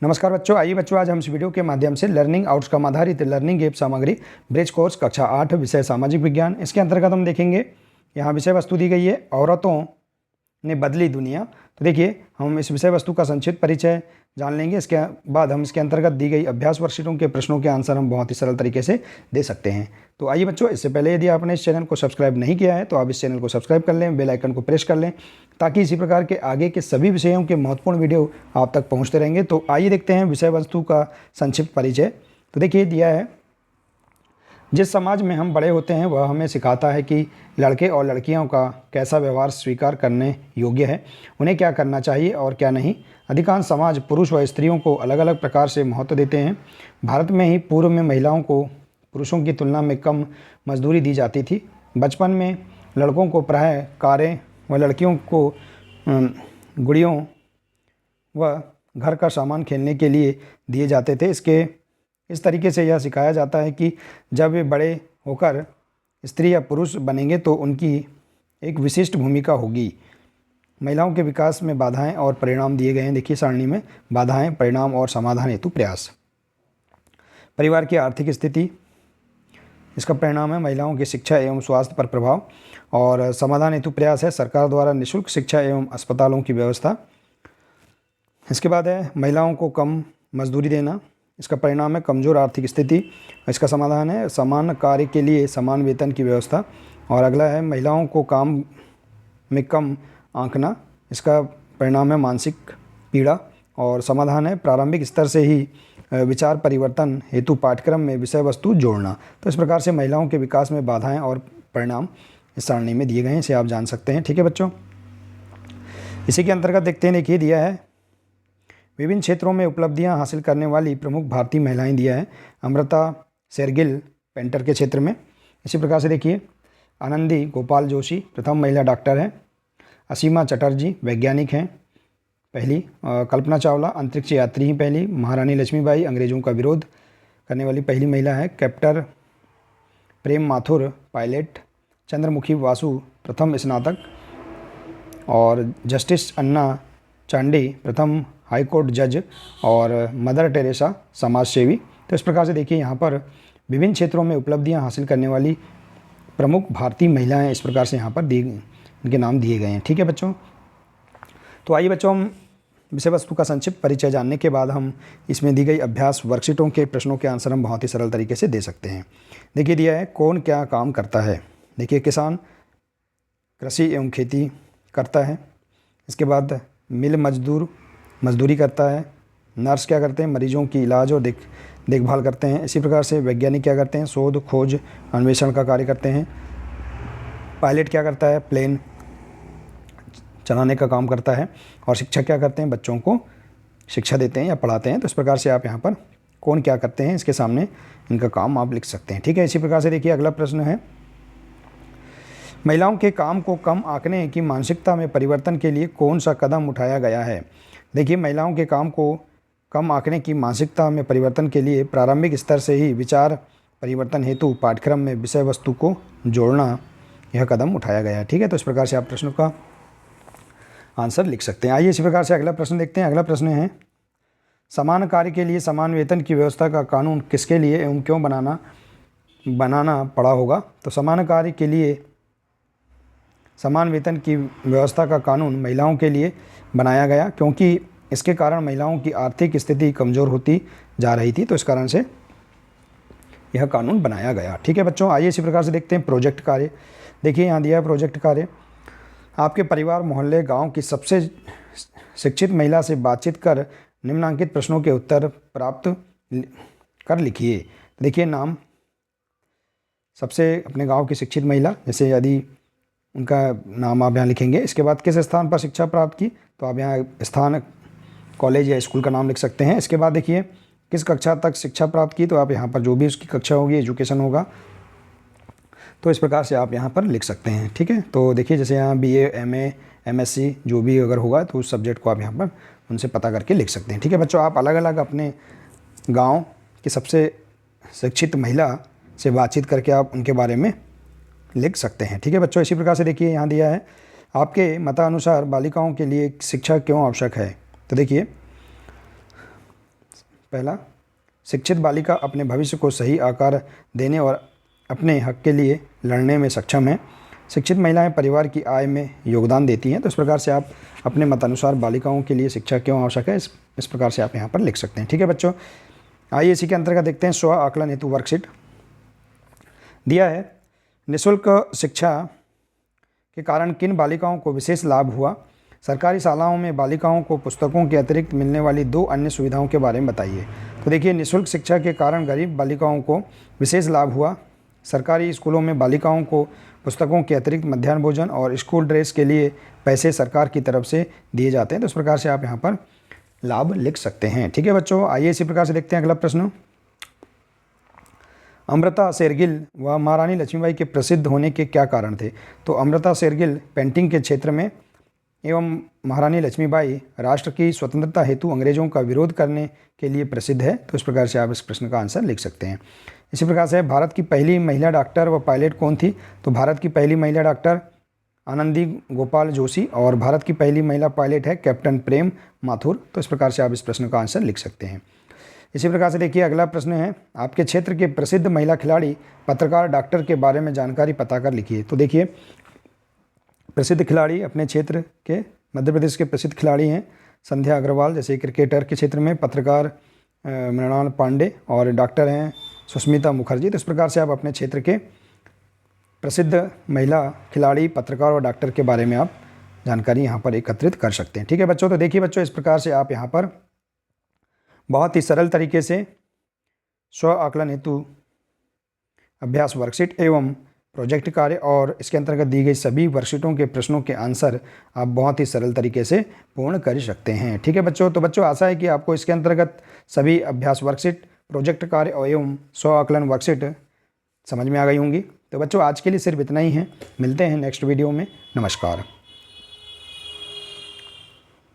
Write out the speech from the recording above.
नमस्कार बच्चों, आइए बच्चों आज हम इस वीडियो के माध्यम से लर्निंग आउटकम आधारित लर्निंग ऐप सामग्री ब्रिज कोर्स कक्षा 8 विषय सामाजिक विज्ञान, इसके अंतर्गत हम देखेंगे। यहाँ विषय वस्तु दी गई है, औरतों ने बदली दुनिया। तो देखिए, हम इस विषय वस्तु का संक्षिप्त परिचय जान लेंगे। इसके बाद हम इसके अंतर्गत दी गई अभ्यास वर्कशीटों के प्रश्नों के आंसर हम बहुत ही सरल तरीके से दे सकते हैं। तो आइए बच्चों, इससे पहले यदि आपने इस चैनल को सब्सक्राइब नहीं किया है तो आप इस चैनल को सब्सक्राइब कर लें, बेल आइकन को प्रेस कर लें, ताकि इसी प्रकार के आगे के सभी विषयों के महत्वपूर्ण वीडियो आप तक पहुंचते रहेंगे। तो आइए देखते हैं विषय वस्तु का संक्षिप्त परिचय। तो देखिए दिया है, जिस समाज में हम बड़े होते हैं वह हमें सिखाता है कि लड़के और लड़कियों का कैसा व्यवहार स्वीकार करने योग्य है, उन्हें क्या करना चाहिए और क्या नहीं। अधिकांश समाज पुरुष व स्त्रियों को अलग अलग प्रकार से महत्व देते हैं। भारत में ही पूर्व में महिलाओं को पुरुषों की तुलना में कम मजदूरी दी जाती थी। बचपन में लड़कों को प्रायः कारें व लड़कियों को गुड़ियों व घर का सामान खेलने के लिए दिए जाते थे। इस तरीके से यह सिखाया जाता है कि जब वे बड़े होकर स्त्री या पुरुष बनेंगे तो उनकी एक विशिष्ट भूमिका होगी। महिलाओं के विकास में बाधाएं और परिणाम दिए गए हैं। देखिए सारणी में बाधाएं, परिणाम और समाधान हेतु प्रयास। परिवार की आर्थिक स्थिति, इसका परिणाम है महिलाओं की शिक्षा एवं स्वास्थ्य पर प्रभाव। और समाधान हेतु प्रयास है सरकार द्वारा निःशुल्क शिक्षा एवं अस्पतालों की व्यवस्था। इसके बाद है महिलाओं को कम मजदूरी देना, इसका परिणाम है कमज़ोर आर्थिक स्थिति। इसका समाधान है समान कार्य के लिए समान वेतन की व्यवस्था। और अगला है महिलाओं को काम में कम आंकना, इसका परिणाम है मानसिक पीड़ा। और समाधान है प्रारंभिक स्तर से ही विचार परिवर्तन हेतु पाठ्यक्रम में विषय वस्तु जोड़ना। तो इस प्रकार से महिलाओं के विकास में बाधाएं और परिणाम इस सारणी में दिए गए हैं, इसे आप जान सकते हैं। ठीक है बच्चों, इसी के अंतर्गत देखते हैं। देखिए दिया है, विभिन्न क्षेत्रों में उपलब्धियां हासिल करने वाली प्रमुख भारतीय महिलाएं दिया है। अमृता शेरगिल पेंटर के क्षेत्र में। इसी प्रकार से देखिए, आनंदी गोपाल जोशी प्रथम महिला डॉक्टर हैं। असीमा चटर्जी वैज्ञानिक हैं पहली। कल्पना चावला अंतरिक्ष यात्री ही पहली। महारानी लक्ष्मीबाई अंग्रेज़ों का विरोध करने वाली पहली महिला है। कैप्टन प्रेम माथुर पायलट। चंद्रमुखी वासु प्रथम स्नातक। और जस्टिस अन्ना चांडी प्रथम हाईकोर्ट जज। और मदर टेरेसा समाज सेवी। तो इस प्रकार से देखिए, यहाँ पर विभिन्न क्षेत्रों में उपलब्धियाँ हासिल करने वाली प्रमुख भारतीय महिलाएं इस प्रकार से यहाँ पर इनके नाम दिए गए हैं। ठीक है बच्चों, तो आइए बच्चों, हम विषय वस्तु का संक्षिप्त परिचय जानने के बाद हम इसमें दी गई अभ्यास वर्कशीटों के प्रश्नों के आंसर हम बहुत ही सरल तरीके से दे सकते हैं। देखिए दिया है, कौन क्या काम करता है। देखिए किसान कृषि एवं खेती करता है। इसके बाद मिल मजदूर मजदूरी करता है। नर्स क्या करते हैं, मरीजों की इलाज और देखभाल करते हैं। इसी प्रकार से वैज्ञानिक क्या करते हैं, शोध खोज अन्वेषण का कार्य करते हैं। पायलट क्या करता है, प्लेन चलाने का काम करता है। और शिक्षक क्या करते हैं, बच्चों को शिक्षा देते हैं या पढ़ाते हैं। तो इस प्रकार से आप यहाँ पर कौन क्या करते हैं इसके सामने इनका काम आप लिख सकते हैं। ठीक है, इसी प्रकार से देखिए अगला प्रश्न है, महिलाओं के काम को कम आंकने की मानसिकता में परिवर्तन के लिए कौन सा कदम उठाया गया है। देखिए, महिलाओं के काम को कम आंकने की मानसिकता में परिवर्तन के लिए प्रारंभिक स्तर से ही विचार परिवर्तन हेतु पाठ्यक्रम में विषय वस्तु को जोड़ना यह कदम उठाया गया है। ठीक है, तो इस प्रकार से आप प्रश्न का आंसर लिख सकते हैं। आइए इसी प्रकार से अगला प्रश्न देखते हैं। अगला प्रश्न है, समान कार्य के लिए समान वेतन की व्यवस्था का कानून किसके लिए एवं क्यों बनाना पड़ा होगा। तो समान कार्य के लिए समान वेतन की व्यवस्था का कानून महिलाओं के लिए बनाया गया, क्योंकि इसके कारण महिलाओं की आर्थिक स्थिति कमज़ोर होती जा रही थी। तो इस कारण से यह कानून बनाया गया। ठीक है बच्चों, आइए इसी प्रकार से देखते हैं प्रोजेक्ट कार्य। देखिए यहाँ दिया है प्रोजेक्ट कार्य, आपके परिवार मोहल्ले गांव की सबसे शिक्षित महिला से बातचीत कर निम्नलिखित प्रश्नों के उत्तर प्राप्त कर लिखिए। देखिए नाम, सबसे अपने गांव की शिक्षित महिला, जैसे यदि उनका नाम आप यहाँ लिखेंगे। इसके बाद किस स्थान पर शिक्षा प्राप्त की, तो आप यहाँ स्थान कॉलेज या स्कूल का नाम लिख सकते हैं। इसके बाद देखिए किस कक्षा तक शिक्षा प्राप्त की, तो आप यहाँ पर जो भी उसकी कक्षा होगी एजुकेशन होगा, तो इस प्रकार से आप यहाँ पर लिख सकते हैं। ठीक है, तो देखिए जैसे यहाँ BA MA MSc जो भी अगर होगा तो उस सब्जेक्ट को आप यहाँ पर उनसे पता करके लिख सकते हैं। ठीक है बच्चों, आप अलग अलग अपने गाँव की सबसे शिक्षित महिला से बातचीत करके आप उनके बारे में लिख सकते हैं। ठीक है बच्चों, इसी प्रकार से देखिए यहाँ दिया है, आपके मतानुसार बालिकाओं के लिए शिक्षा क्यों आवश्यक है। तो देखिए पहला, शिक्षित बालिका अपने भविष्य को सही आकार देने और अपने हक के लिए लड़ने में सक्षम है। शिक्षित महिलाएं परिवार की आय में योगदान देती हैं। तो इस प्रकार से आप अपने मतानुसार बालिकाओं के लिए शिक्षा क्यों आवश्यक है, इस प्रकार से आप यहाँ पर लिख सकते हैं। ठीक है बच्चों, आइए इसी के अंतर्गत देखते हैं स्व आकलन हेतु वर्कशीट दिया है। निःशुल्क शिक्षा के कारण किन बालिकाओं को विशेष लाभ हुआ? सरकारी शालाओं में बालिकाओं को पुस्तकों के अतिरिक्त मिलने वाली 2 अन्य सुविधाओं के बारे में बताइए। तो देखिए, निःशुल्क शिक्षा के कारण गरीब बालिकाओं को विशेष लाभ हुआ। सरकारी स्कूलों में बालिकाओं को पुस्तकों के अतिरिक्त मध्याह्न भोजन और स्कूल ड्रेस के लिए पैसे सरकार की तरफ से दिए जाते हैं। तो इस प्रकार से आप यहाँ पर लाभ लिख सकते हैं। ठीक है बच्चों, आइए इसी प्रकार से देखते हैं अगला प्रश्न। अमृता शेरगिल व महारानी लक्ष्मीबाई के प्रसिद्ध होने के क्या कारण थे? तो अमृता शेरगिल पेंटिंग के क्षेत्र में एवं महारानी लक्ष्मीबाई राष्ट्र की स्वतंत्रता हेतु अंग्रेजों का विरोध करने के लिए प्रसिद्ध है। तो इस प्रकार से आप इस प्रश्न का आंसर लिख सकते हैं। इसी प्रकार से भारत की पहली महिला डॉक्टर व पायलट कौन थी? तो भारत की पहली महिला डॉक्टर आनंदी गोपाल जोशी और भारत की पहली महिला पायलट है कैप्टन प्रेम माथुर। तो इस प्रकार से आप इस प्रश्न का आंसर लिख सकते हैं। इसी प्रकार से देखिए, अगला प्रश्न है, आपके क्षेत्र के प्रसिद्ध महिला खिलाड़ी, पत्रकार, डॉक्टर के बारे में जानकारी पता कर लिखिए। तो देखिए, प्रसिद्ध खिलाड़ी अपने क्षेत्र के मध्य प्रदेश के प्रसिद्ध खिलाड़ी हैं संध्या अग्रवाल, जैसे क्रिकेटर के क्षेत्र में, पत्रकार मृणाल पांडे और डॉक्टर हैं सुष्मिता मुखर्जी। तो इस प्रकार से आप अपने क्षेत्र के प्रसिद्ध महिला खिलाड़ी, पत्रकार और डॉक्टर के बारे में आप जानकारी यहाँ पर एकत्रित कर सकते हैं। ठीक है बच्चों, तो देखिए बच्चों, इस प्रकार से आप यहाँ पर बहुत ही सरल तरीके से स्व आकलन हेतु अभ्यास वर्कशीट एवं प्रोजेक्ट कार्य और इसके अंतर्गत दी गई सभी वर्कशीटों के प्रश्नों के आंसर आप बहुत ही सरल तरीके से पूर्ण कर सकते हैं। ठीक है बच्चों, तो बच्चों आशा है कि आपको इसके अंतर्गत सभी अभ्यास वर्कशीट, प्रोजेक्ट कार्य एवं स्व आकलन वर्कशीट समझ में आ गई होंगी। तो बच्चों आज के लिए सिर्फ इतना ही है। मिलते हैं नेक्स्ट वीडियो में। नमस्कार।